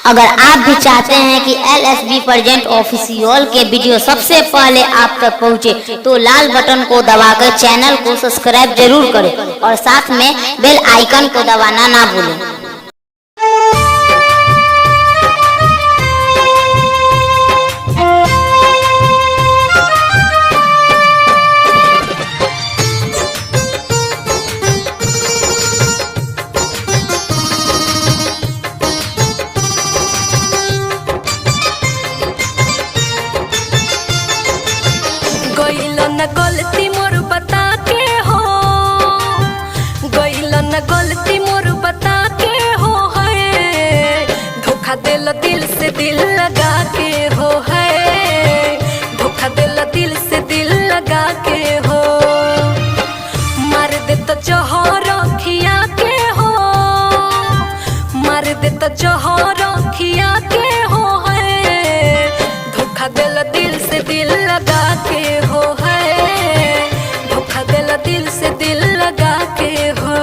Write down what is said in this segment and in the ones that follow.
अगर आप भी चाहते हैं कि LSB प्रेजेंट ऑफिशियल के वीडियो सबसे पहले आप तक पहुंचे तो लाल बटन को दबाकर चैनल को सब्सक्राइब जरूर करें और साथ में बेल आइकन को दबाना ना भूलें। गलती मोर बता के हो, गइल न गलती मोर बता के हो है, धोखा दिल दिल से दिल लगा के हो है, धोखा दिल दिल से दिल लगा के हो, मार दे तो जहर खिया के हो, मार दे तो जहर खिया के हो है, धोखा दिल दिल से दिल लगा के हो है, धोखा दिल दिल से दिल लगा के हो।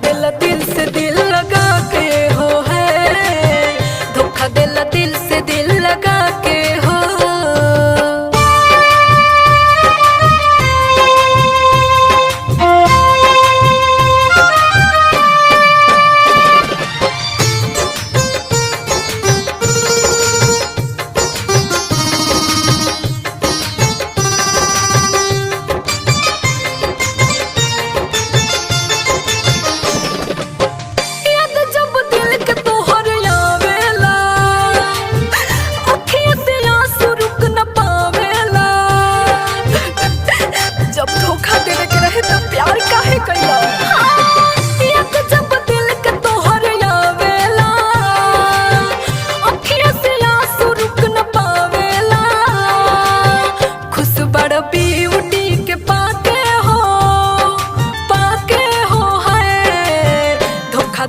दिल दिल से दिल लगा के हो है, धोखा दिल दिल से दिल लगा के हो।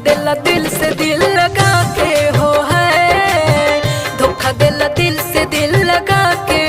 दिल दिल से दिल लगा के हो है, धोखा दिल दिल से दिल लगा के